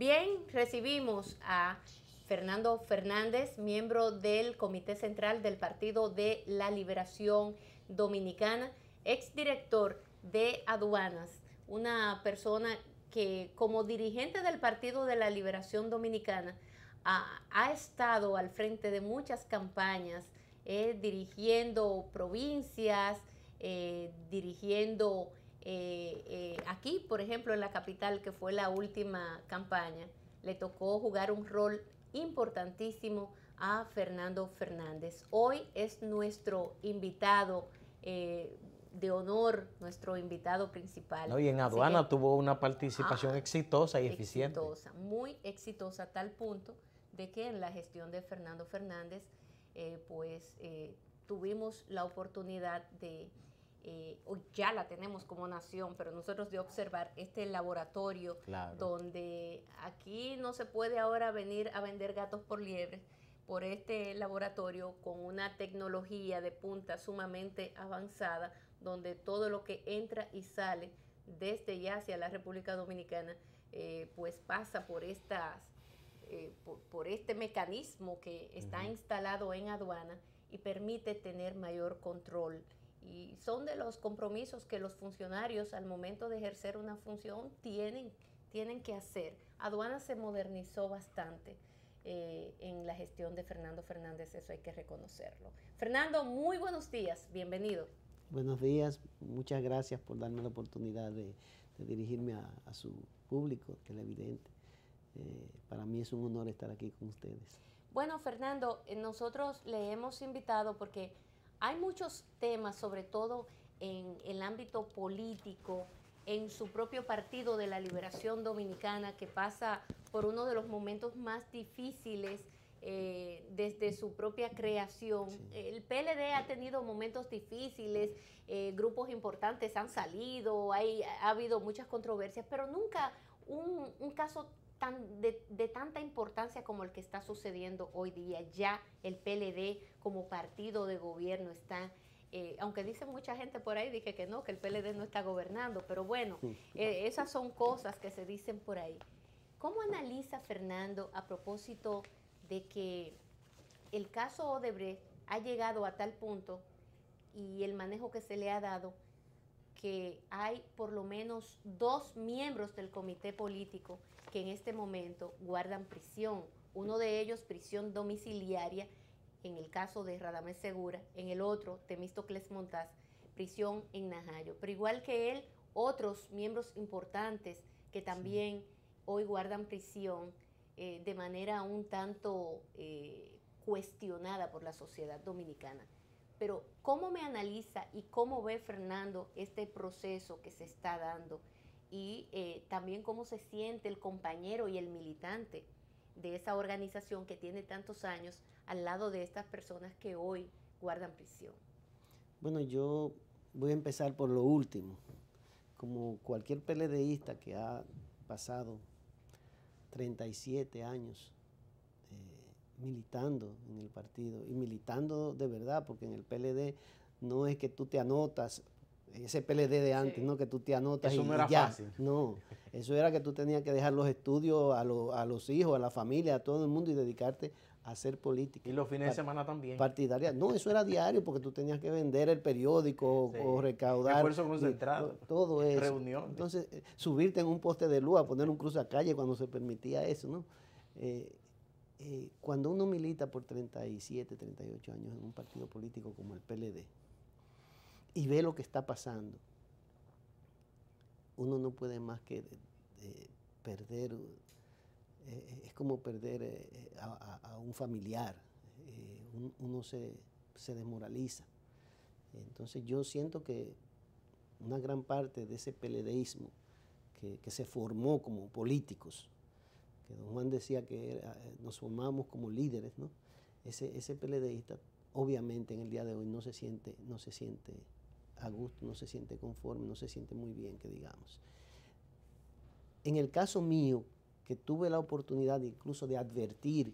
Bien, recibimos a Fernando Fernández, miembro del Comité Central del Partido de la Liberación Dominicana, exdirector de Aduanas, una persona que como dirigente del Partido de la Liberación Dominicana ha estado al frente de muchas campañas, dirigiendo provincias, dirigiendo aquí, por ejemplo, en la capital, que fue la última campaña, le tocó jugar un rol importantísimo a Fernando Fernández. Hoy es nuestro invitado de honor, nuestro invitado principal. No, y en Aduana tuvo una participación exitosa y eficiente. Exitosa, muy exitosa, a tal punto de que en la gestión de Fernando Fernández, tuvimos la oportunidad de, ya la tenemos como nación, pero nosotros de observar este laboratorio, claro, donde aquí no se puede ahora venir a vender gatos por liebre, por este laboratorio con una tecnología de punta sumamente avanzada, donde todo lo que entra y sale desde y hacia la República Dominicana, pues pasa por por este mecanismo que está instalado en aduana y permite tener mayor control. Y son de los compromisos que los funcionarios al momento de ejercer una función tienen que hacer. Aduana se modernizó bastante en la gestión de Fernando Fernández, eso hay que reconocerlo. Fernando, muy buenos días, bienvenido. Buenos días, muchas gracias por darme la oportunidad de dirigirme a su público televidente. Para mí es un honor estar aquí con ustedes. Bueno, Fernando, nosotros le hemos invitado porque hay muchos temas, sobre todo en el ámbito político, en su propio Partido de la Liberación Dominicana, que pasa por uno de los momentos más difíciles desde su propia creación. Sí. El PLD ha tenido momentos difíciles, grupos importantes han salido, ha habido muchas controversias, pero nunca un caso de tanta importancia como el que está sucediendo hoy día. Ya el PLD como partido de gobierno está, aunque dice mucha gente por ahí, dije que no, que el PLD no está gobernando, pero bueno, esas son cosas que se dicen por ahí. ¿Cómo analiza Fernando a propósito de que el caso Odebrecht ha llegado a tal punto y el manejo que se le ha dado, que hay por lo menos 2 miembros del comité político que en este momento guardan prisión? Uno de ellos prisión domiciliaria, en el caso de Radamés Segura, en el otro, Temístocles Montaz, prisión en Najayo. Pero igual que él, otros miembros importantes que también hoy guardan prisión de manera un tanto cuestionada por la sociedad dominicana. Pero ¿cómo me analiza y cómo ve Fernando este proceso que se está dando? Y también cómo se siente el compañero y el militante de esa organización que tiene tantos años al lado de estas personas que hoy guardan prisión. Bueno, yo voy a empezar por lo último. Como cualquier PLDista que ha pasado 37 años militando en el partido, y militando de verdad, porque en el PLD no es que tú te anotas, ese PLD de antes, no, que tú te anotas eso y, no era y ya. fácil. No, eso era que tú tenías que dejar los estudios a los hijos, a la familia, a todo el mundo y dedicarte a hacer política. Y los fines de semana también. Partidaria. No, eso era diario porque tú tenías que vender el periódico o recaudar. Esfuerzo concentrado. Todo eso. Reuniones. Entonces, subirte en un poste de luz a poner un cruzacalle cuando se permitía eso, ¿no? Cuando uno milita por 37, 38 años en un partido político como el PLD y ve lo que está pasando, uno no puede más que perder, es como perder a un familiar, uno se desmoraliza. Entonces yo siento que una gran parte de ese PLDismo que se formó como políticos, que don Juan decía que nos formamos como líderes, ¿no? Ese PLDista obviamente en el día de hoy no se siente a gusto, no se siente conforme, no se siente muy bien, que digamos. En el caso mío, que tuve la oportunidad incluso de advertir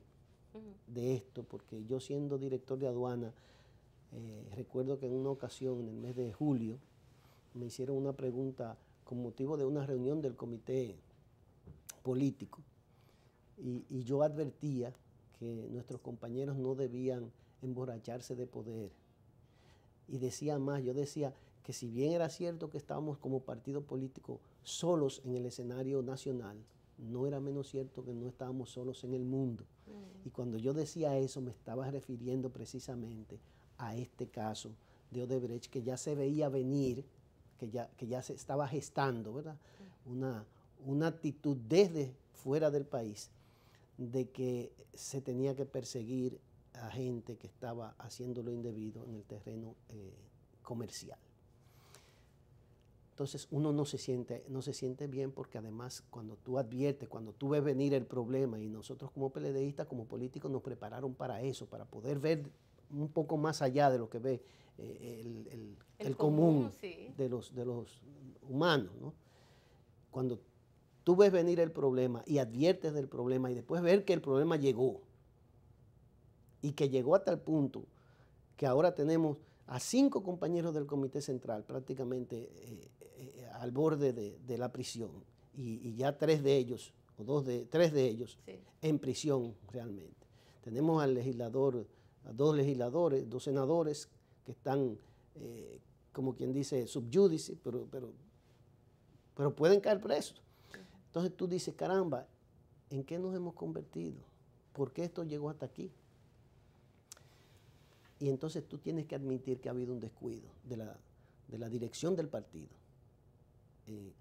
de esto, porque yo siendo director de aduana, recuerdo que en una ocasión, en el mes de julio, me hicieron una pregunta con motivo de una reunión del comité político, y yo advertía que nuestros compañeros no debían emborracharse de poder. Y decía más, yo decía que si bien era cierto que estábamos como partido político solos en el escenario nacional, no era menos cierto que no estábamos solos en el mundo. Y cuando yo decía eso me estaba refiriendo precisamente a este caso de Odebrecht, que ya se veía venir, que ya se estaba gestando, ¿verdad? Una actitud desde fuera del país de que se tenía que perseguir a gente que estaba haciendo lo indebido en el terreno comercial. Entonces uno no se siente bien, porque además cuando tú adviertes, cuando tú ves venir el problema, y nosotros como PLDistas, como políticos, nos prepararon para eso, para poder ver un poco más allá de lo que ve el común sí, de los humanos, ¿no? Cuando tú ves venir el problema y adviertes del problema y después ver que el problema llegó, y que llegó hasta el punto que ahora tenemos a 5 compañeros del Comité Central prácticamente al borde de la prisión, y ya 3 de ellos, o 3 de ellos sí, en prisión realmente. Tenemos al legislador, a 2 legisladores, 2 senadores que están, como quien dice, sub judice, pero pueden caer presos. Entonces tú dices, caramba, ¿en qué nos hemos convertido? ¿Por qué esto llegó hasta aquí? Y entonces tú tienes que admitir que ha habido un descuido de la dirección del partido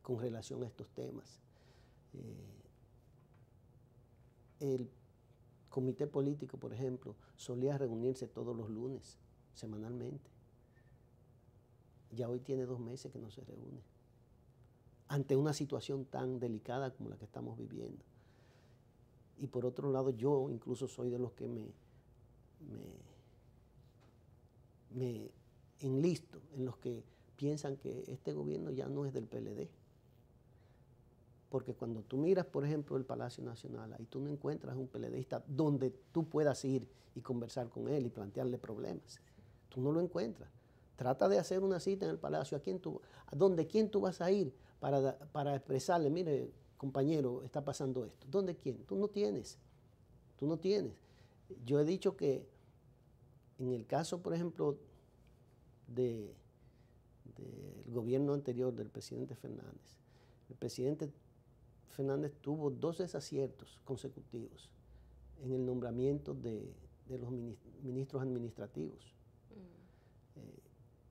con relación a estos temas. El comité político, por ejemplo, solía reunirse todos los lunes, semanalmente. Ya hoy tiene 2 meses que no se reúne, ante una situación tan delicada como la que estamos viviendo. Y por otro lado, yo incluso soy de los que me enlisto en los que piensan que este gobierno ya no es del PLD. Porque cuando tú miras, por ejemplo, el Palacio Nacional, ahí tú no encuentras un PLDista donde tú puedas ir y conversar con él y plantearle problemas. Tú no lo encuentras. Trata de hacer una cita en el Palacio. ¿A quién tú vas a ir para expresarle, mire, compañero, está pasando esto? ¿Dónde quién? Tú no tienes. Tú no tienes. Yo he dicho que en el caso, por ejemplo, del gobierno anterior del presidente Fernández, el presidente Fernández tuvo 2 desaciertos consecutivos en el nombramiento de los ministros administrativos.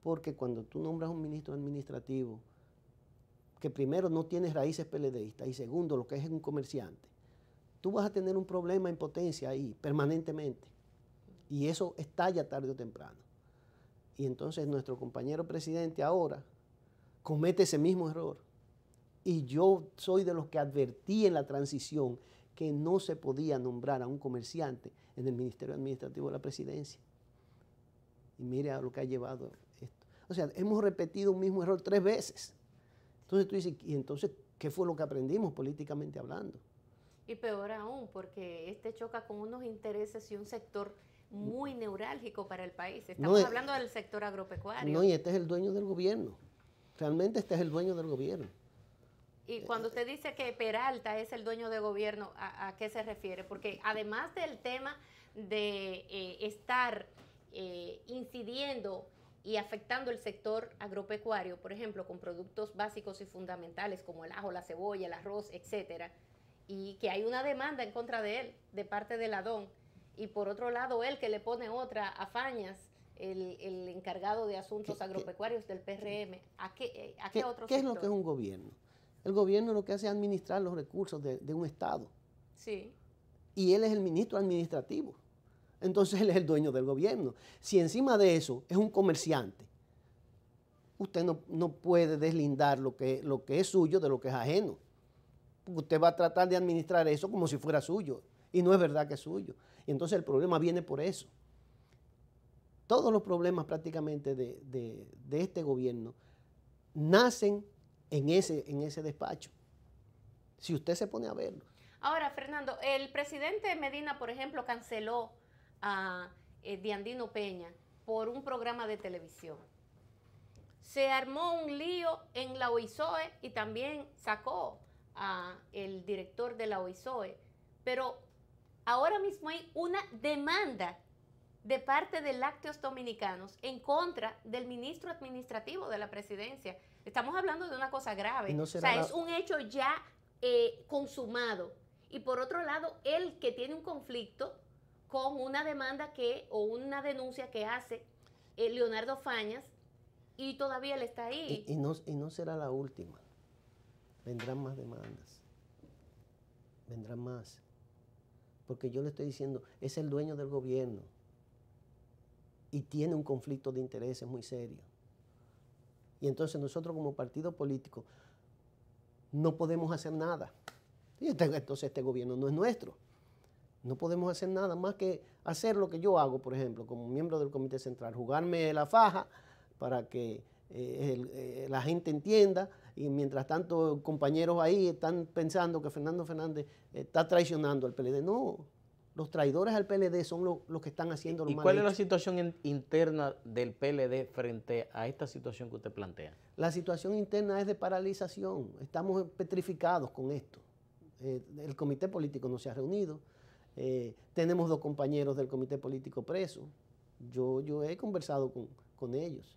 Porque cuando tú nombras un ministro administrativo que primero no tiene raíces PLDistas y segundo lo que es un comerciante, tú vas a tener un problema en potencia ahí permanentemente. Y eso estalla tarde o temprano. Y entonces nuestro compañero presidente ahora comete ese mismo error. Y yo soy de los que advertí en la transición que no se podía nombrar a un comerciante en el Ministerio Administrativo de la Presidencia. Y mire a lo que ha llevado esto. O sea, hemos repetido un mismo error 3 veces. Entonces tú dices, ¿y entonces qué fue lo que aprendimos políticamente hablando? Y peor aún, porque choca con unos intereses y un sector muy neurálgico para el país. Estamos hablando del sector agropecuario. No, y este es el dueño del gobierno. Realmente este es el dueño del gobierno. Y cuando usted dice que Peralta es el dueño del gobierno, ¿a qué se refiere? Porque además del tema de estar incidiendo y afectando el sector agropecuario, por ejemplo, con productos básicos y fundamentales como el ajo, la cebolla, el arroz, etcétera, y que hay una demanda en contra de él, de parte de la DON, y por otro lado él que le pone otra a Fañas, el encargado de asuntos agropecuarios del PRM. ¿A qué otro sector? ¿Qué es lo que es un gobierno? El gobierno lo que hace es administrar los recursos de un Estado. Sí. Y él es el ministro administrativo. Entonces él es el dueño del gobierno. Si encima de eso es un comerciante, usted no puede deslindar lo que es suyo de lo que es ajeno. Porque usted va a tratar de administrar eso como si fuera suyo. Y no es verdad que es suyo. Y entonces el problema viene por eso. Todos los problemas prácticamente de este gobierno nacen en ese despacho. Si usted se pone a verlo. Ahora, Fernando, el presidente Medina, por ejemplo, canceló a Diandino Peña por un programa de televisión. Se armó un lío en la OISOE y también sacó a el director de la OISOE pero ahora mismo hay una demanda de parte de Lácteos Dominicanos en contra del ministro administrativo de la presidencia. Estamos hablando de una cosa grave. No o sea, es un hecho ya consumado. Y por otro lado, él que tiene un conflicto con una demanda o una denuncia que hace Leonardo Fañas, y todavía él está ahí. Y no será la última. Vendrán más demandas. Vendrán más. Porque yo le estoy diciendo, es el dueño del gobierno y tiene un conflicto de intereses muy serio. Y entonces nosotros como partido político no podemos hacer nada. Y entonces este gobierno no es nuestro. No podemos hacer nada más que hacer lo que yo hago, por ejemplo, como miembro del Comité Central, jugarme la faja para que la gente entienda, y mientras tanto compañeros ahí están pensando que Fernando Fernández está traicionando al PLD. No, los traidores al PLD son los que están haciendo lo mal. ¿Y cuál es la situación interna del PLD frente a esta situación que usted plantea? La situación interna es de paralización. Estamos petrificados con esto. El comité político no se ha reunido. Tenemos 2 compañeros del comité político presos. Yo he conversado con ellos.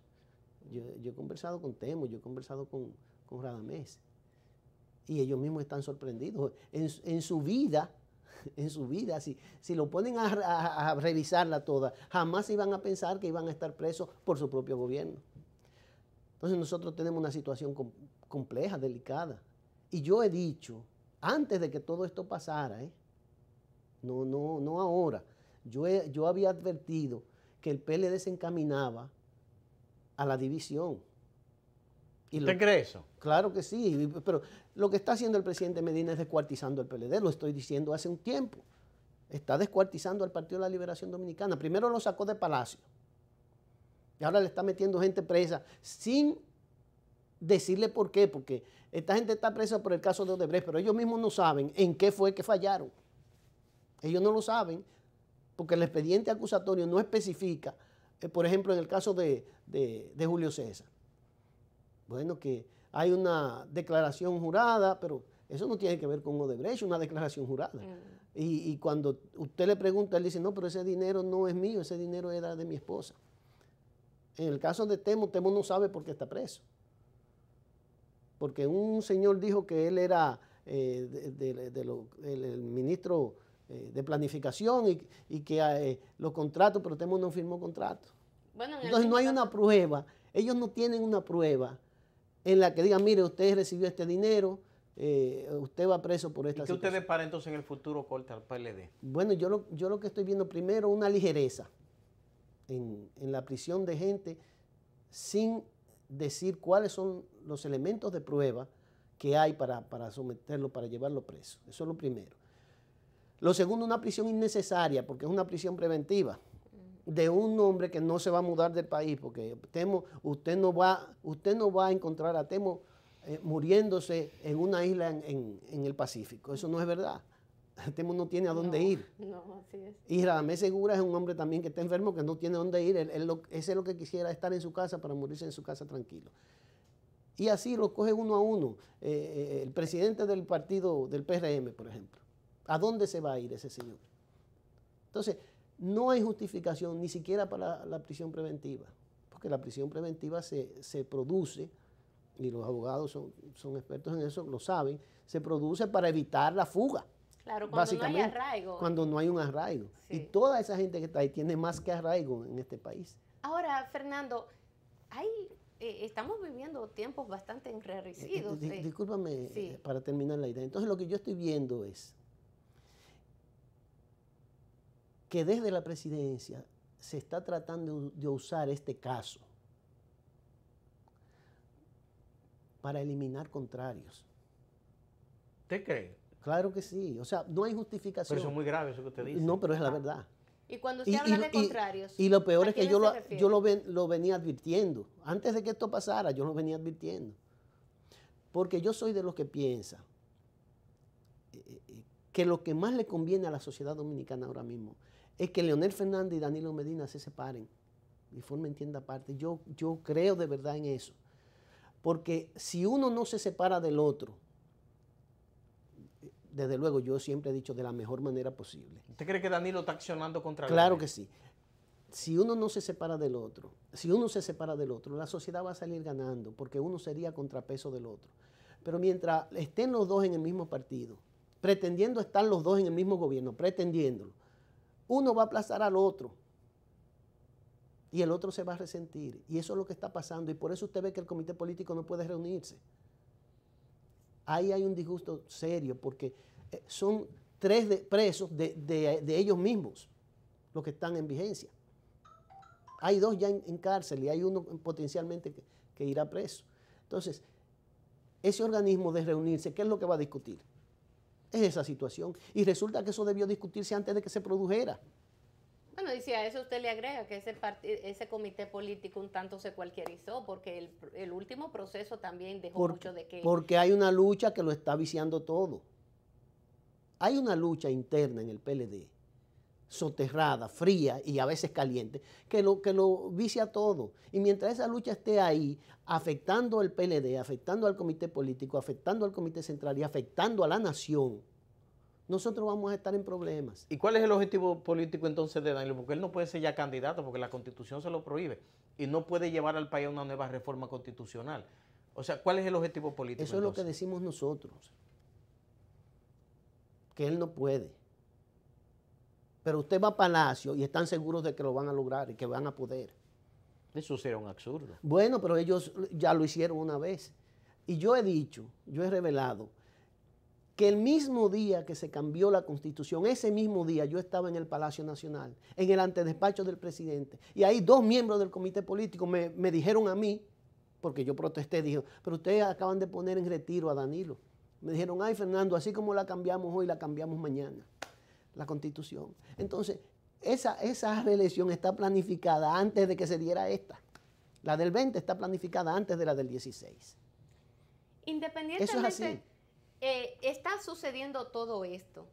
Yo he conversado con Temo, yo he conversado con Radamés. Y ellos mismos están sorprendidos. En su vida, si lo ponen a revisarla toda, jamás iban a pensar que iban a estar presos por su propio gobierno. Entonces nosotros tenemos una situación compleja, delicada. Y yo he dicho, antes de que todo esto pasara, no ahora, yo había advertido que el PLD se encaminaba a la división. ¿Usted cree eso? Claro que sí, pero lo que está haciendo el presidente Medina es descuartizando el PLD, lo estoy diciendo hace un tiempo. Está descuartizando al Partido de la Liberación Dominicana. Primero lo sacó de Palacio y ahora le está metiendo gente presa sin decirle por qué, porque esta gente está presa por el caso de Odebrecht, pero ellos mismos no saben en qué fue que fallaron. Ellos no lo saben porque el expediente acusatorio no especifica, por ejemplo, en el caso de Julio César. Bueno, que hay una declaración jurada, pero eso no tiene que ver con Odebrecht, es una declaración jurada. Y cuando usted le pregunta, él dice, no, pero ese dinero no es mío, ese dinero era de mi esposa. En el caso de Temo no sabe por qué está preso. Porque un señor dijo que él era el ministro de planificación y que los contratos, pero Temo no firmó contrato. Bueno, entonces no hay una prueba, ellos no tienen una prueba en la que digan, mire, usted recibió este dinero, usted va preso por esta situación. ¿Y qué usted depara entonces en el futuro corte al PLD? Bueno, yo lo que estoy viendo primero, una ligereza en la prisión de gente sin decir cuáles son los elementos de prueba que hay para someterlo, para llevarlo preso. Eso es lo primero. Lo segundo, una prisión innecesaria, porque es una prisión preventiva de un hombre que no se va a mudar del país, porque Temo, usted no va a encontrar a Temo muriéndose en una isla en el Pacífico. Eso no es verdad. Temo no tiene a dónde ir. No, así es. Y Radamés Segura es un hombre también que está enfermo, que no tiene a dónde ir. Ese es lo que quisiera, estar en su casa para morirse en su casa tranquilo. Y así lo coge uno a uno. El presidente del partido del PRM, por ejemplo. ¿A dónde se va a ir ese señor? Entonces, no hay justificación ni siquiera para la prisión preventiva, porque la prisión preventiva se produce, y los abogados son expertos en eso, lo saben, se produce para evitar la fuga. Claro, cuando no hay arraigo. Cuando no hay un arraigo. Sí. Y toda esa gente que está ahí tiene más que arraigo en este país. Ahora, Fernando, estamos viviendo tiempos bastante enrarecidos. Discúlpame, sí, para terminar la idea. Entonces, lo que yo estoy viendo es que desde la presidencia se está tratando de usar este caso para eliminar contrarios. ¿Usted cree? Claro que sí. O sea, no hay justificación. Pero eso es muy grave, eso que usted dice. No, pero es la verdad. Y cuando se habla de contrarios. Y lo peor es que yo lo venía advirtiendo. Antes de que esto pasara, yo lo venía advirtiendo. Porque yo soy de los que piensa que lo que más le conviene a la sociedad dominicana ahora mismo es que Leonel Fernández y Danilo Medina se separen y formen tienda aparte. Yo creo de verdad en eso. Porque si uno no se separa del otro, desde luego, yo siempre he dicho de la mejor manera posible. ¿Usted cree que Danilo está accionando contra Claro que sí. Si uno no se separa del otro, si uno se separa del otro, la sociedad va a salir ganando, porque uno sería contrapeso del otro. Pero mientras estén los dos en el mismo partido, pretendiendo estar los dos en el mismo gobierno, pretendiéndolo, uno va a aplazar al otro y el otro se va a resentir. Y eso es lo que está pasando, y por eso usted ve que el comité político no puede reunirse. Ahí hay un disgusto serio, porque son 3 presos de ellos mismos los que están en vigencia. Hay 2 ya en cárcel y hay uno potencialmente que irá preso. Entonces, ese organismo de reunirse, ¿qué es lo que va a discutir? Es esa situación. Y resulta que eso debió discutirse antes de que se produjera. Bueno, y si a eso usted le agrega que ese comité político un tanto se cualquierizó, porque el último proceso también dejó mucho de que... Porque hay una lucha que lo está viciando todo. Hay una lucha interna en el PLD, soterrada, fría y a veces caliente, que lo vicia todo. Y mientras esa lucha esté ahí, afectando al PLD, afectando al comité político, afectando al comité central y afectando a la nación, nosotros vamos a estar en problemas. ¿Y cuál es el objetivo político entonces de Danilo? Porque él no puede ser ya candidato porque la Constitución se lo prohíbe y no puede llevar al país a una nueva reforma constitucional. O sea, ¿cuál es el objetivo político? Eso es lo que decimos nosotros, que él no puede. Pero usted va a Palacio y están seguros de que lo van a lograr y que van a poder. Eso sería un absurdo. Bueno, pero ellos ya lo hicieron una vez. Y yo he dicho, yo he revelado, que el mismo día que se cambió la Constitución, ese mismo día yo estaba en el Palacio Nacional, en el antedespacho del presidente, y ahí 2 miembros del comité político me dijeron a mí, porque yo protesté, dijo, pero ustedes acaban de poner en retiro a Danilo. Me dijeron, ay Fernando, así como la cambiamos hoy, la cambiamos mañana, la Constitución. Entonces, esa reelección está planificada antes de que se diera esta. La del 20 está planificada antes de la del 16. Independientemente... Eso es así. Está sucediendo todo esto.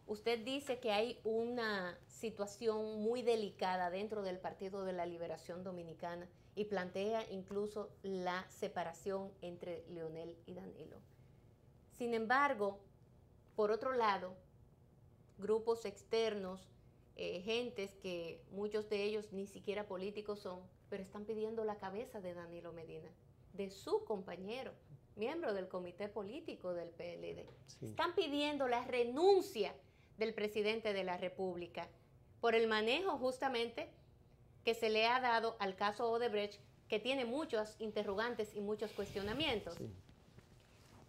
Usted dice que hay una situación muy delicada dentro del Partido de la Liberación Dominicana y plantea incluso la separación entre Leonel y Danilo. Sin embargo, por otro lado, grupos externos, gentes que muchos de ellos ni siquiera políticos son, pero están pidiendo la cabeza de Danilo Medina, de su compañero, miembro del comité político del PLD. Sí. Están pidiendo la renuncia del presidente de la República por el manejo justamente que se le ha dado al caso Odebrecht, que tiene muchos interrogantes y muchos cuestionamientos. Sí.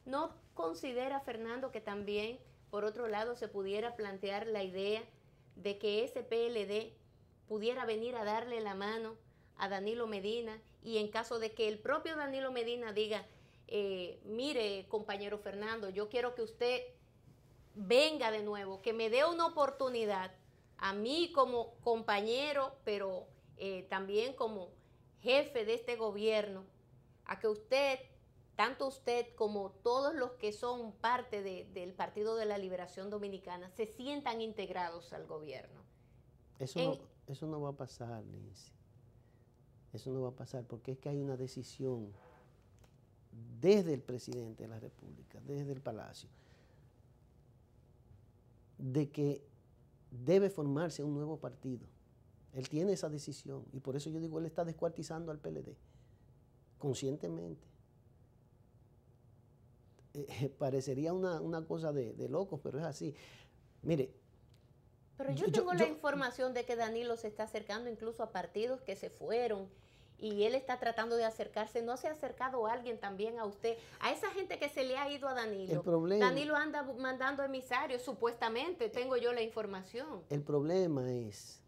¿No considera, Fernando, que también, por otro lado, se pudiera plantear la idea de que ese PLD pudiera venir a darle la mano a Danilo Medina y en caso de que el propio Danilo Medina diga, mire, compañero Fernando, yo quiero que usted venga de nuevo, que me dé una oportunidad a mí como compañero, pero también como jefe de este gobierno, a que usted, tanto usted como todos los que son parte del Partido de la Liberación Dominicana, se sientan integrados al gobierno? Eso no va a pasar, Nancy. Eso no va a pasar porque es que hay una decisión desde el presidente de la República, desde el Palacio, de que debe formarse un nuevo partido. Él tiene esa decisión y por eso yo digo, él está descuartizando al PLD, conscientemente. Parecería una cosa de locos, pero es así. Mire. Pero yo tengo la información de que Danilo se está acercando incluso a partidos que se fueron y él está tratando de acercarse. ¿No se ha acercado alguien también a usted? A esa gente que se le ha ido a Danilo. El problema, Danilo anda mandando emisarios, supuestamente, tengo yo la información. El problema es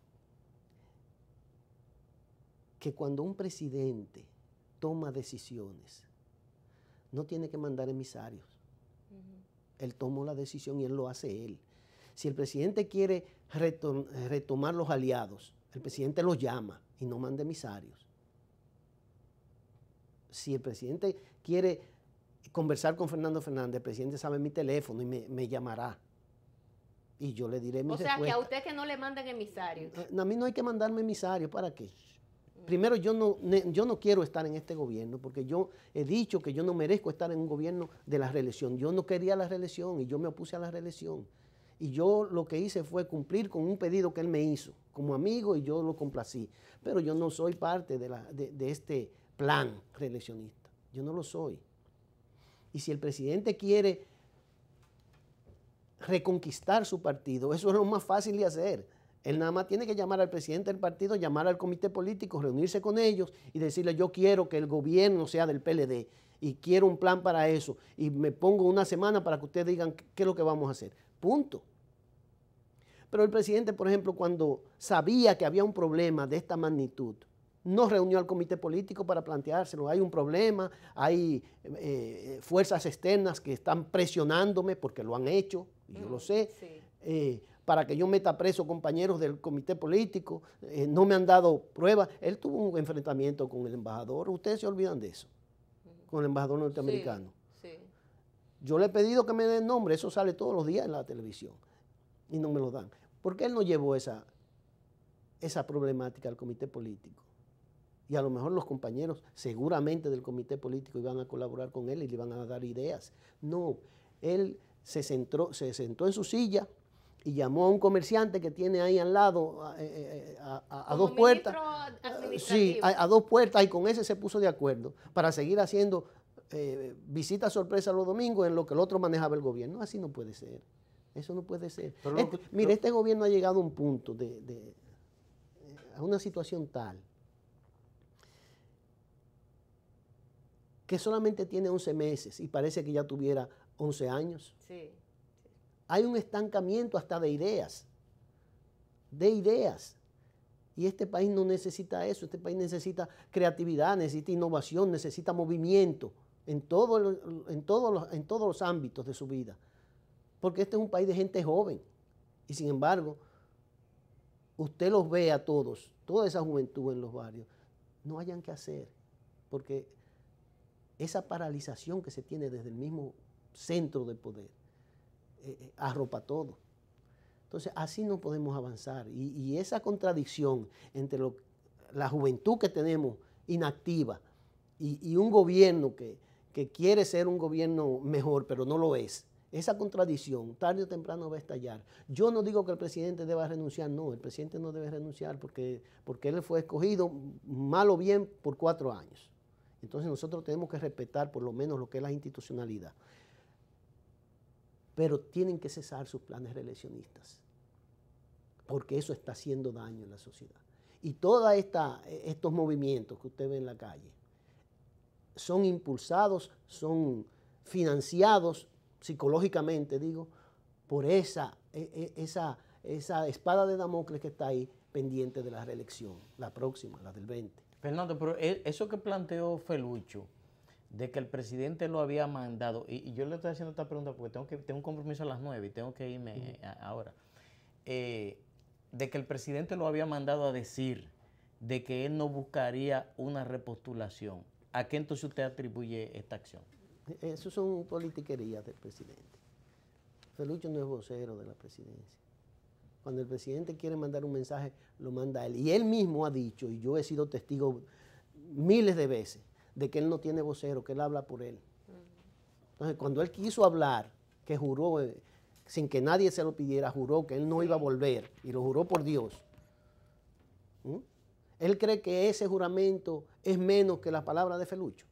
que cuando un presidente toma decisiones, no tiene que mandar emisarios. Él tomó la decisión y él lo hace él. Si el presidente quiere retomar los aliados, el presidente los llama y no manda emisarios. Si el presidente quiere conversar con Fernando Fernández, el presidente sabe mi teléfono y me llamará. Y yo le diré mi respuesta. O sea, que a usted que no le manden emisarios. A mí no hay que mandarme emisarios, ¿para qué? Primero, yo no quiero estar en este gobierno porque yo he dicho que yo no merezco estar en un gobierno de la reelección. Yo no quería la reelección y yo me opuse a la reelección. Y yo lo que hice fue cumplir con un pedido que él me hizo como amigo y yo lo complací. Pero yo no soy parte de este plan reeleccionista. Yo no lo soy. Y si el presidente quiere reconquistar su partido, eso es lo más fácil de hacer. Él nada más tiene que llamar al presidente del partido, llamar al comité político, reunirse con ellos y decirle: yo quiero que el gobierno sea del PLD y quiero un plan para eso y me pongo una semana para que ustedes digan qué es lo que vamos a hacer. Punto. Pero el presidente, por ejemplo, cuando sabía que había un problema de esta magnitud, no reunió al comité político para planteárselo. Hay un problema, hay fuerzas externas que están presionándome porque lo han hecho, y yo lo sé. Sí. Para que yo meta preso compañeros del comité político, no me han dado pruebas. Él tuvo un enfrentamiento con el embajador, ustedes se olvidan de eso, con el embajador norteamericano. Sí, sí. Yo le he pedido que me den nombre, eso sale todos los días en la televisión, y no me lo dan. ¿Por qué él no llevó esa problemática al comité político? Y a lo mejor los compañeros seguramente del comité político iban a colaborar con él y le iban a dar ideas. No, él se sentó en su silla y llamó a un comerciante que tiene ahí al lado a dos puertas. Sí, a dos puertas, y con ese se puso de acuerdo para seguir haciendo visitas sorpresa los domingos en lo que el otro manejaba el gobierno. Así no puede ser. Eso no puede ser. Mire, este gobierno ha llegado a un punto a una situación tal que solamente tiene 11 meses y parece que ya tuviera 11 años. Sí. Hay un estancamiento hasta de ideas. Y este país no necesita eso. Este país necesita creatividad, necesita innovación, necesita movimiento en todos los ámbitos de su vida. Porque este es un país de gente joven. Y sin embargo, usted los ve a todos, toda esa juventud en los barrios, no hayan qué hacer. Porque esa paralización que se tiene desde el mismo centro de poder arropa todo. Entonces, así no podemos avanzar. Y esa contradicción entre la juventud que tenemos inactiva y un gobierno que quiere ser un gobierno mejor, pero no lo es, esa contradicción tarde o temprano va a estallar. Yo no digo que el presidente deba renunciar, no, el presidente no debe renunciar porque él fue escogido, mal o bien, por 4 años. Entonces nosotros tenemos que respetar por lo menos lo que es la institucionalidad. Pero tienen que cesar sus planes reeleccionistas, porque eso está haciendo daño en la sociedad. Y todos estos movimientos que usted ve en la calle son impulsados, son financiados psicológicamente, digo, por esa espada de Damocles que está ahí pendiente de la reelección, la próxima, la del 20. Fernando, pero eso que planteó Felucho, de que el presidente lo había mandado, y yo le estoy haciendo esta pregunta porque tengo un compromiso a las 9 y tengo que irme ahora, de que el presidente lo había mandado a decir de que él no buscaría una repostulación. ¿A qué entonces usted atribuye esta acción? Eso son politiquerías del presidente. Felucho no es vocero de la presidencia. Cuando el presidente quiere mandar un mensaje, lo manda él. Y él mismo ha dicho, y yo he sido testigo miles de veces, de que él no tiene vocero, que él habla por él. Entonces, cuando él quiso hablar, que juró, sin que nadie se lo pidiera, juró que él no iba a volver, y lo juró por Dios. Él cree que ese juramento es menos que la palabra de Felucho.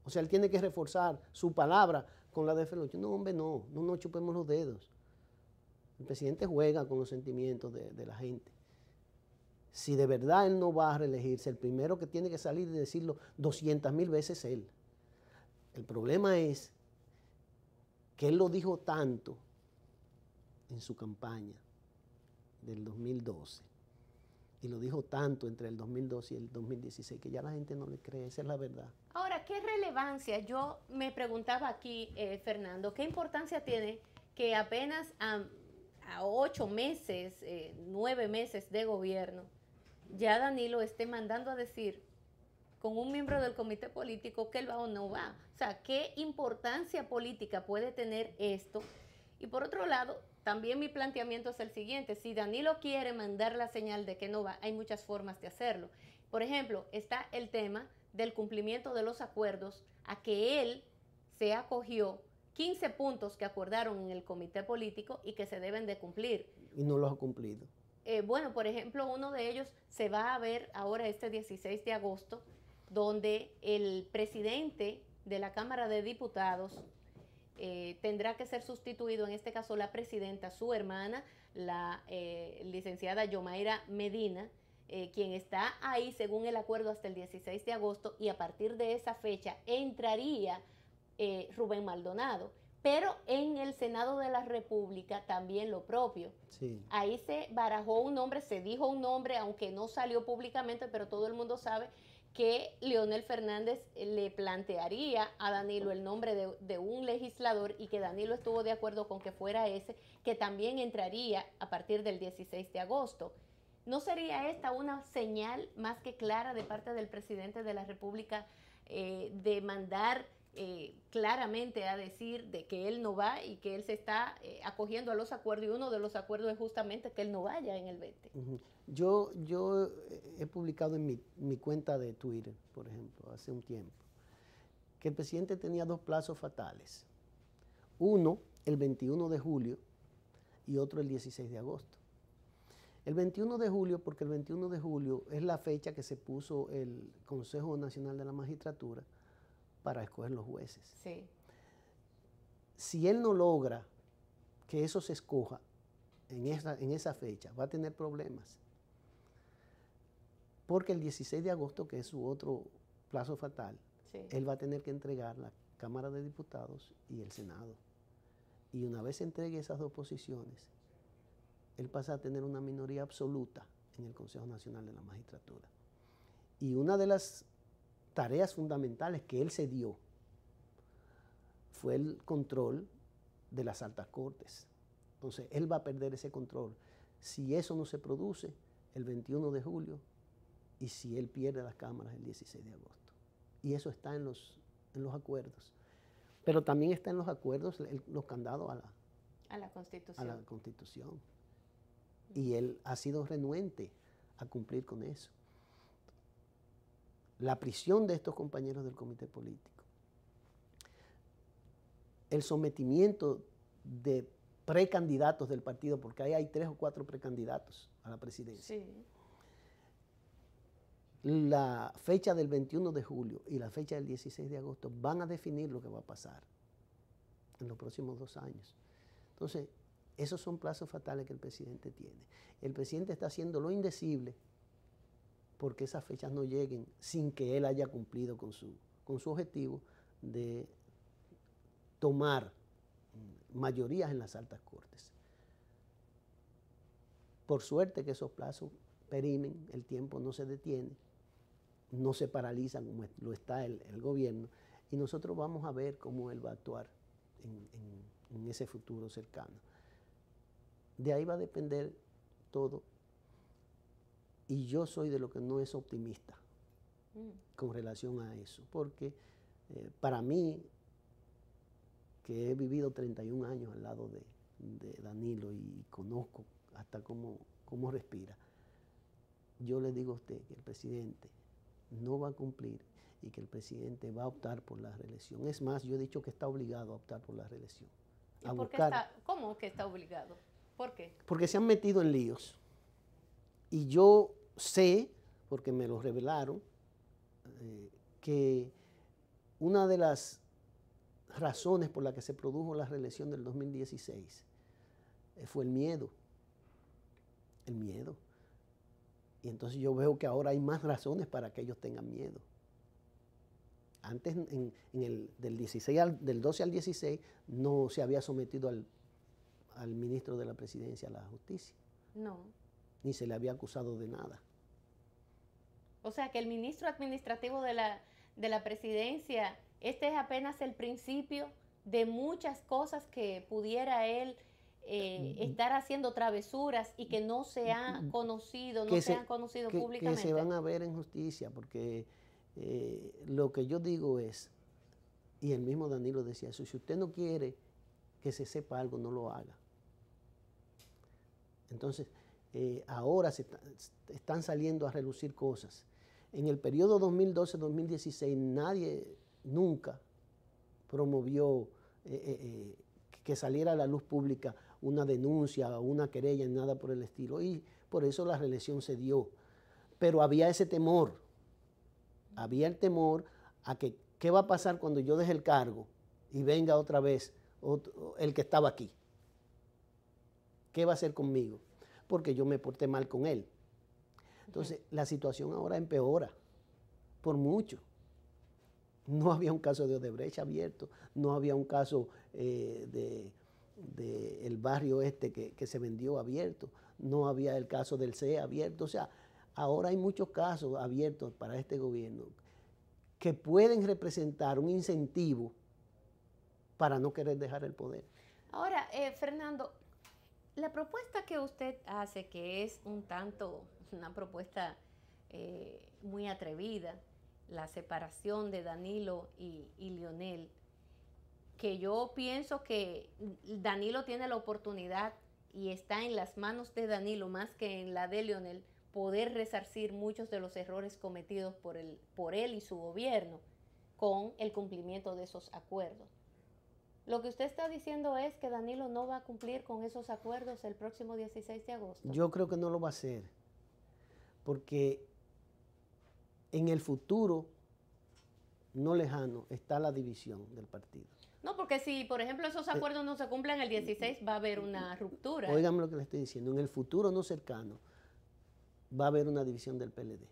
O sea, él tiene que reforzar su palabra con la de Felucho. No, hombre, no chupemos los dedos. El presidente juega con los sentimientos de la gente. Si de verdad él no va a reelegirse, el primero que tiene que salir y decirlo 200,000 veces es él. El problema es que él lo dijo tanto en su campaña del 2012 y lo dijo tanto entre el 2012 y el 2016 que ya la gente no le cree, esa es la verdad. Ahora, ¿qué relevancia? Yo me preguntaba aquí, Fernando, ¿qué importancia tiene que apenas a 8 meses, 9 meses de gobierno, ya Danilo esté mandando a decir con un miembro del comité político que él va o no va? O sea, ¿qué importancia política puede tener esto? Y por otro lado, también mi planteamiento es el siguiente: si Danilo quiere mandar la señal de que no va, hay muchas formas de hacerlo. Por ejemplo, está el tema del cumplimiento de los acuerdos, a que él se acogió 15 puntos que acordaron en el comité político y que se deben de cumplir. Y no los ha cumplido. Bueno, por ejemplo, uno de ellos se va a ver ahora este 16 de agosto, donde el presidente de la Cámara de Diputados tendrá que ser sustituido, en este caso la presidenta, su hermana, la licenciada Yomaira Medina, quien está ahí según el acuerdo hasta el 16 de agosto, y a partir de esa fecha entraría Rubén Maldonado. Pero en el Senado de la República también lo propio. Sí. Ahí se barajó un nombre, se dijo un nombre, aunque no salió públicamente, pero todo el mundo sabe que Leonel Fernández le plantearía a Danilo el nombre de un legislador, y que Danilo estuvo de acuerdo con que fuera ese, que también entraría a partir del 16 de agosto. ¿No sería esta una señal más que clara de parte del presidente de la República de mandar claramente a decir de que él no va y que él se está acogiendo a los acuerdos, y uno de los acuerdos es justamente que él no vaya en el 20? Yo he publicado en mi cuenta de Twitter, por ejemplo, hace un tiempo, que el presidente tenía dos plazos fatales. Uno, el 21 de julio, y otro el 16 de agosto. El 21 de julio, porque el 21 de julio es la fecha que se puso el Consejo Nacional de la Magistratura para escoger los jueces. Sí. Si él no logra que eso se escoja en esa fecha, va a tener problemas. Porque el 16 de agosto, que es su otro plazo fatal, sí, él va a tener que entregar la Cámara de Diputados y el Senado. Y una vez entregue esas dos posiciones, él pasa a tener una minoría absoluta en el Consejo Nacional de la Magistratura. Y una de las tareas fundamentales que él se dio fue el control de las altas cortes. Entonces, él va a perder ese control si eso no se produce el 21 de julio y si él pierde las cámaras el 16 de agosto. Y eso está en los acuerdos. Pero también está en los acuerdos los candados a la Constitución. Y él ha sido renuente a cumplir con eso. La prisión de estos compañeros del comité político, el sometimiento de precandidatos del partido, porque ahí hay 3 o 4 precandidatos a la presidencia. Sí. La fecha del 21 de julio y la fecha del 16 de agosto van a definir lo que va a pasar en los próximos 2 años. Entonces, esos son plazos fatales que el presidente tiene. El presidente está haciendo lo indecible porque esas fechas no lleguen sin que él haya cumplido con su objetivo de tomar mayorías en las altas cortes. Por suerte que esos plazos perimen, el tiempo no se detiene, no se paraliza como lo está el gobierno, y nosotros vamos a ver cómo él va a actuar en ese futuro cercano. De ahí va a depender todo. Y yo soy de lo que no es optimista con relación a eso, porque para mí, que he vivido 31 años al lado de Danilo y conozco hasta cómo respira, yo le digo a usted que el presidente no va a cumplir y que el presidente va a optar por la reelección. Es más, yo he dicho que está obligado a optar por la reelección. ¿Y por qué cómo que está obligado? ¿Por qué? Porque se han metido en líos. Y yo sé, porque me lo revelaron, que una de las razones por las que se produjo la reelección del 2016 fue el miedo. El miedo. Y entonces yo veo que ahora hay más razones para que ellos tengan miedo. Antes, del 12 al 16, no se había sometido al ministro de la Presidencia a la justicia. No. Ni se le había acusado de nada. O sea que el ministro administrativo de la Presidencia, este es apenas el principio de muchas cosas que pudiera él estar haciendo travesuras y que no se han conocido, públicamente. Que se van a ver en justicia, porque lo que yo digo es, y el mismo Danilo decía eso, si usted no quiere que se sepa algo, no lo haga. Entonces, ahora están saliendo a relucir cosas. En el periodo 2012-2016 nadie nunca promovió que saliera a la luz pública una denuncia o una querella, nada por el estilo. Y por eso la reelección se dio. Pero había ese temor. Había el temor a que qué va a pasar cuando yo deje el cargo y venga otra vez el que estaba aquí. ¿Qué va a hacer conmigo? Porque yo me porté mal con él. Entonces, la situación ahora empeora, por mucho. No había un caso de Odebrecht abierto, no había un caso de el barrio este que se vendió abierto, no había el caso del CE abierto. O sea, ahora hay muchos casos abiertos para este gobierno que pueden representar un incentivo para no querer dejar el poder. Ahora, Fernando, la propuesta que usted hace, que es un tanto una propuesta muy atrevida, la separación de Danilo y Leonel, que yo pienso que Danilo tiene la oportunidad y está en las manos de Danilo más que en la de Leonel poder resarcir muchos de los errores cometidos por él y su gobierno con el cumplimiento de esos acuerdos. Lo que usted está diciendo es que Danilo no va a cumplir con esos acuerdos el próximo 16 de agosto. Yo creo que no lo va a hacer, porque en el futuro no lejano está la división del partido. No, porque si, por ejemplo, esos acuerdos no se cumplen el 16, va a haber una ruptura. Óigame lo que le estoy diciendo, en el futuro no cercano va a haber una división del PLD.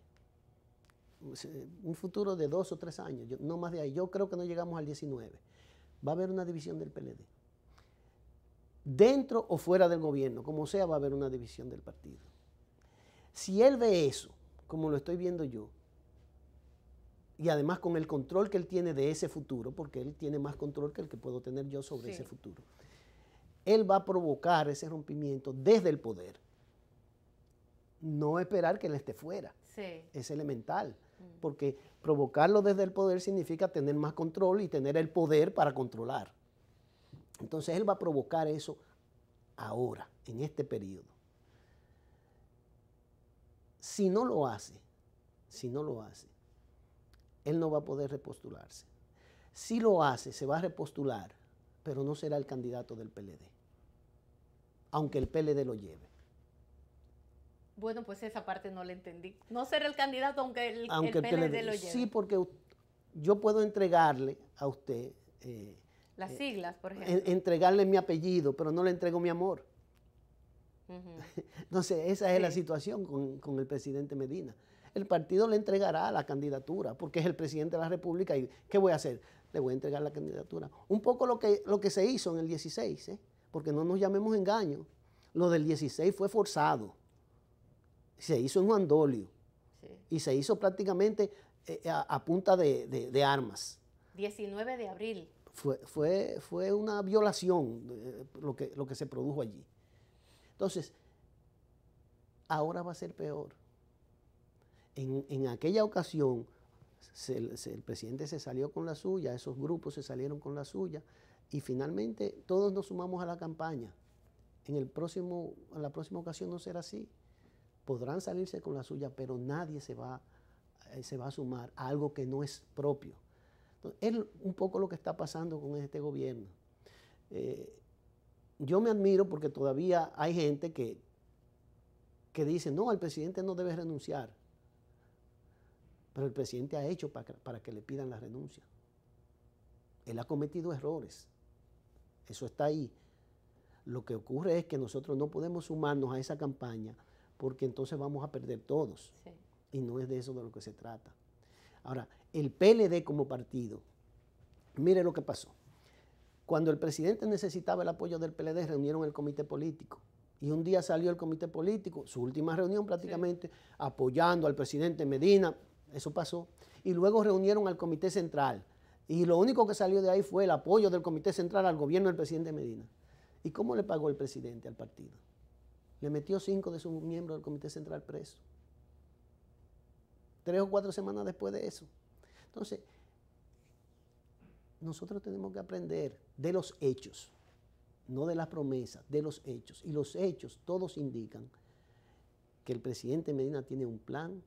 Un futuro de 2 o 3 años, no más de ahí. Yo creo que no llegamos al 19. Va a haber una división del PLD. Dentro o fuera del gobierno, como sea, va a haber una división del partido. Si él ve eso, como lo estoy viendo yo, y además con el control que él tiene de ese futuro, porque él tiene más control que el que puedo tener yo sobre ese futuro, él va a provocar ese rompimiento desde el poder. No esperar que él esté fuera. Sí. Es elemental, porque provocarlo desde el poder significa tener más control y tener el poder para controlar. Entonces él va a provocar eso ahora, en este periodo. Si no lo hace, él no va a poder repostularse. Si lo hace, se va a repostular, pero no será el candidato del PLD, aunque el PLD lo lleve. Bueno, pues esa parte no la entendí. No será el candidato aunque el PLD lo lleve. Sí, porque yo puedo entregarle a usted las siglas, por ejemplo. Entregarle mi apellido, pero no le entrego mi amor. Entonces, esa es la situación con el presidente Medina. El partido le entregará la candidatura, porque es el presidente de la República. ¿Y qué voy a hacer? Le voy a entregar la candidatura. Un poco lo que se hizo en el 16, porque no nos llamemos engaño. Lo del 16 fue forzado. Se hizo en Juan Dolio. Y se hizo prácticamente a punta de armas. 19 de abril. Fue una violación lo que se produjo allí. Entonces, ahora va a ser peor. En aquella ocasión, el presidente se salió con la suya, esos grupos se salieron con la suya, y finalmente todos nos sumamos a la campaña. En la próxima ocasión no será así. Podrán salirse con la suya, pero nadie se va a sumar a algo que no es propio. Entonces, es un poco lo que está pasando con este gobierno. Yo me admiro porque todavía hay gente que dice, no, el presidente no debe renunciar. Pero el presidente ha hecho para que le pidan la renuncia. Él ha cometido errores. Eso está ahí. Lo que ocurre es que nosotros no podemos sumarnos a esa campaña porque entonces vamos a perder todos. Sí. Y no es de eso de lo que se trata. Ahora, el PLD como partido, mire lo que pasó. Cuando el presidente necesitaba el apoyo del PLD, reunieron el comité político. Y un día salió el comité político, su última reunión prácticamente, apoyando al presidente Medina. Eso pasó. Y luego reunieron al comité central. Y lo único que salió de ahí fue el apoyo del comité central al gobierno del presidente Medina. ¿Y cómo le pagó el presidente al partido? Le metió 5 de sus miembros del comité central presos. 3 o 4 semanas después de eso. Entonces, nosotros tenemos que aprender de los hechos. no de las promesas, de los hechos. Y los hechos todos indican que el presidente Medina tiene un plan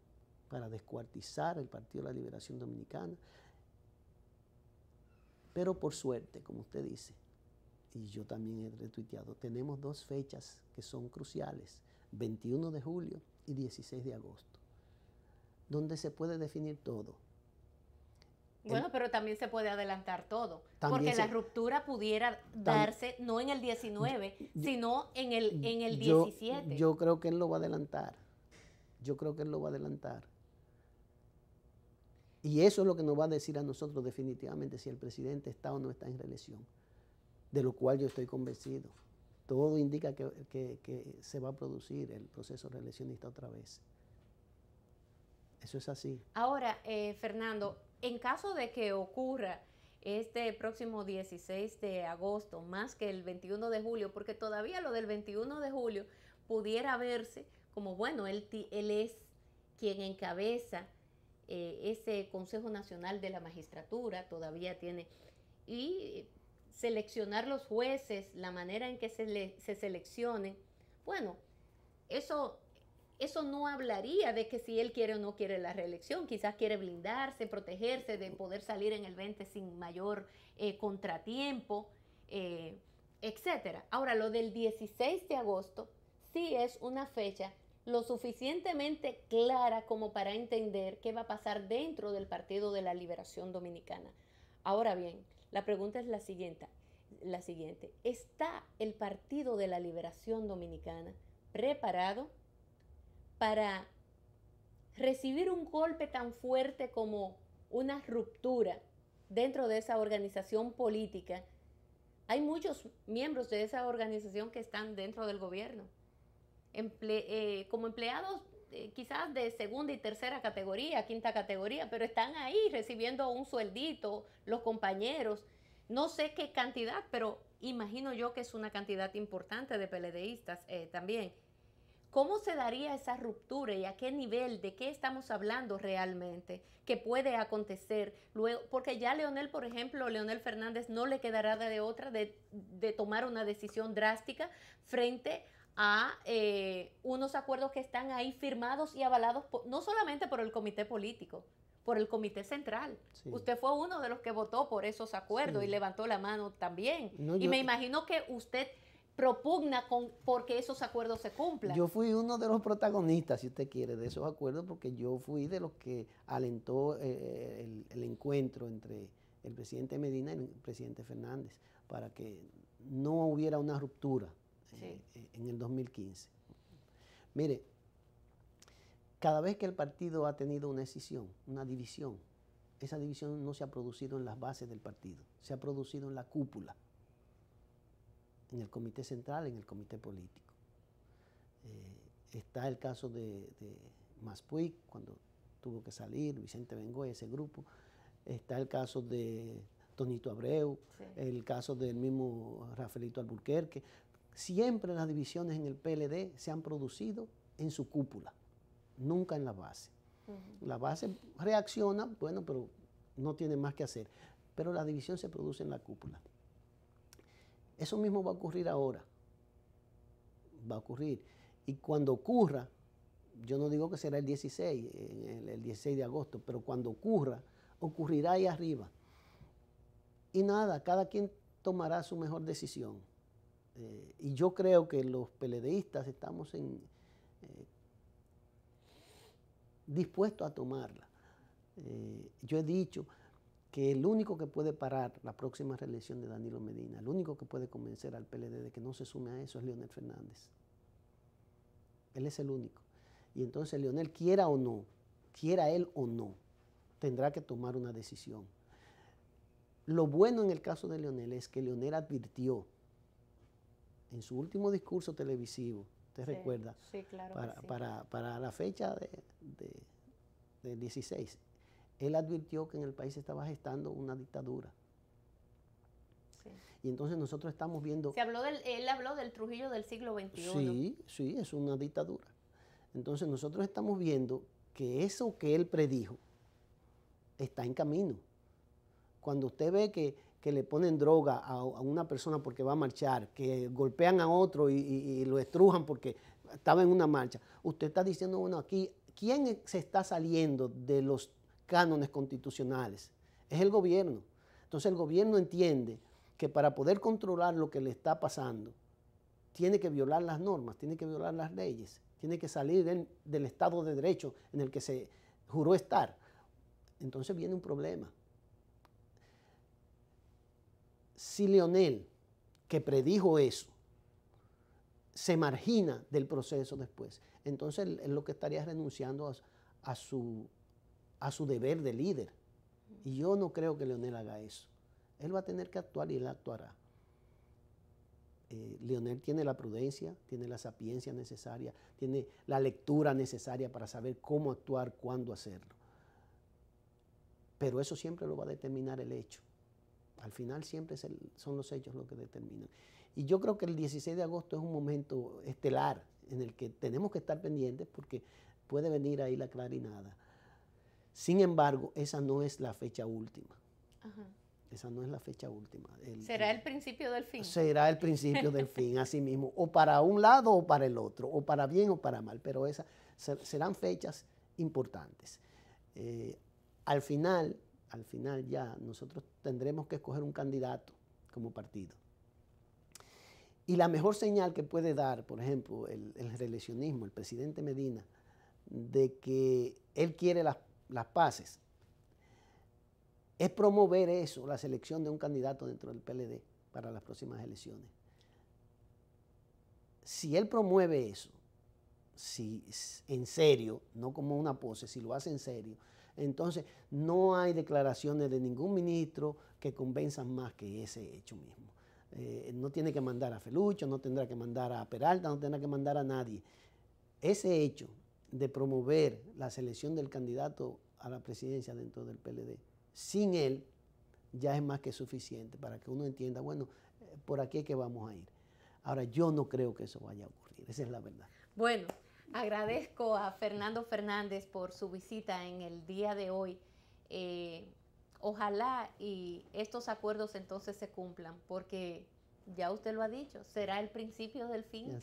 para descuartizar el Partido de la Liberación Dominicana. Pero por suerte, como usted dice, y yo también he retuiteado, tenemos dos fechas que son cruciales, 21 de julio y 16 de agosto, donde se puede definir todo. Bueno, pero también se puede adelantar todo, porque la ruptura pudiera darse no en el 19, sino en el 17. Yo creo que él lo va a adelantar. Yo creo que él lo va a adelantar. Y eso es lo que nos va a decir a nosotros definitivamente si el presidente está o no está en reelección, de lo cual yo estoy convencido. Todo indica que se va a producir el proceso reeleccionista otra vez. Eso es así. Ahora, Fernando, en caso de que ocurra este próximo 16 de agosto, más que el 21 de julio, porque todavía lo del 21 de julio pudiera verse como, bueno, él es quien encabeza ese Consejo Nacional de la Magistratura, todavía tiene, y seleccionar los jueces, la manera en que se seleccionen, bueno, eso no hablaría de que si él quiere o no quiere la reelección, quizás quiere blindarse, protegerse de poder salir en el 20 sin mayor contratiempo, etcétera. Ahora, lo del 16 de agosto sí es una fecha lo suficientemente clara como para entender qué va a pasar dentro del Partido de la Liberación Dominicana. Ahora bien, la pregunta es la siguiente. ¿Está el Partido de la Liberación Dominicana preparado para recibir un golpe tan fuerte como una ruptura dentro de esa organización política? Hay muchos miembros de esa organización que están dentro del gobierno, como empleados quizás de segunda y tercera categoría, quinta categoría, pero están ahí recibiendo un sueldito, los compañeros, no sé qué cantidad, pero imagino yo que es una cantidad importante de PLDistas también. ¿Cómo se daría esa ruptura y a qué nivel, de qué estamos hablando realmente, que puede acontecer luego? Porque ya Leonel, por ejemplo, Leonel Fernández no le quedará de otra de tomar una decisión drástica frente a unos acuerdos que están ahí firmados y avalados no solamente por el comité político, por el comité central. Sí. Usted fue uno de los que votó por esos acuerdos, sí, y levantó la mano también. No, y me imagino que usted propugna porque esos acuerdos se cumplan. Yo fui uno de los protagonistas, si usted quiere, de esos acuerdos, porque yo fui de los que alentó el encuentro entre el presidente Medina y el presidente Fernández para que no hubiera una ruptura, sí, en el 2015. Mire, cada vez que el partido ha tenido una escisión, una división, esa división no se ha producido en las bases del partido, se ha producido en la cúpula, en el comité central, en el comité político. Está el caso de Maspuig, cuando tuvo que salir, Vicente Bengoa, ese grupo. Está el caso de Tonito Abreu, sí, el caso del mismo Rafaelito Alburquerque. Siempre las divisiones en el PLD se han producido en su cúpula, nunca en la base. La base reacciona, bueno, pero no tiene más que hacer. Pero la división se produce en la cúpula. Eso mismo va a ocurrir ahora. Va a ocurrir. Y cuando ocurra, yo no digo que será el 16, el 16 de agosto, pero cuando ocurra, ocurrirá ahí arriba. Y nada, cada quien tomará su mejor decisión. Y yo creo que los PLDistas estamos dispuestos a tomarla. Yo he dicho que el único que puede parar la próxima reelección de Danilo Medina, el único que puede convencer al PLD de que no se sume a eso es Leonel Fernández. Él es el único. Y entonces Leonel, quiera él o no, tendrá que tomar una decisión. Lo bueno en el caso de Leonel es que Leonel advirtió en su último discurso televisivo, ¿usted recuerda? Sí, claro. Para la fecha del 16. Él advirtió que en el país se estaba gestando una dictadura. Sí. Y entonces nosotros estamos viendo... Él habló del Trujillo del siglo XXI. Sí, sí, es una dictadura. Entonces nosotros estamos viendo que eso que él predijo está en camino. Cuando usted ve que que le ponen droga a una persona porque va a marchar, que golpean a otro y lo estrujan porque estaba en una marcha. Usted está diciendo, bueno, aquí, ¿quién se está saliendo de los cánones constitucionales? Es el gobierno. Entonces el gobierno entiende que para poder controlar lo que le está pasando, tiene que violar las normas, tiene que violar las leyes, tiene que salir del Estado de Derecho en el que se juró estar. Entonces viene un problema. Si Leonel, que predijo eso, se margina del proceso después, entonces él lo que estaría renunciando a su deber de líder. Y yo no creo que Leonel haga eso. Él va a tener que actuar y él actuará. Leonel tiene la prudencia, tiene la sapiencia necesaria, tiene la lectura necesaria para saber cómo actuar, cuándo hacerlo. Pero eso siempre lo va a determinar el hecho. Al final siempre son los hechos los que determinan. Y yo creo que el 16 de agosto es un momento estelar en el que tenemos que estar pendientes porque puede venir ahí la clarinada. Sin embargo, esa no es la fecha última. Ajá. Esa no es la fecha última. ¿Será el principio del fin? Será el principio del fin, así mismo. O para un lado o para el otro, o para bien o para mal. Pero esas serán fechas importantes. Al final ya nosotros tendremos que escoger un candidato como partido. Y la mejor señal que puede dar, por ejemplo, el reeleccionismo, el presidente Medina, de que él quiere las paces, es promover eso, la selección de un candidato dentro del PLD para las próximas elecciones. Si él promueve eso, si en serio, no como una pose, si lo hace en serio, entonces no hay declaraciones de ningún ministro que convenzan más que ese hecho mismo. No tiene que mandar a Felucho, no tendrá que mandar a Peralta, no tendrá que mandar a nadie. Ese hecho de promover la selección del candidato a la presidencia dentro del PLD, sin él, ya es más que suficiente para que uno entienda, bueno, por aquí es que vamos a ir. Ahora, yo no creo que eso vaya a ocurrir, esa es la verdad. Bueno, agradezco a Fernando Fernández por su visita en el día de hoy. Ojalá y estos acuerdos entonces se cumplan, porque ya usted lo ha dicho, será el principio del fin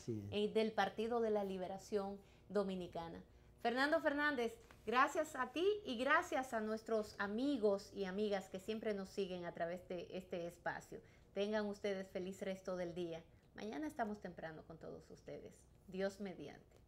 del Partido de la Liberación Dominicana. Fernando Fernández, gracias a ti y gracias a nuestros amigos y amigas que siempre nos siguen a través de este espacio. Tengan ustedes feliz resto del día. Mañana estamos temprano con todos ustedes. Dios mediante.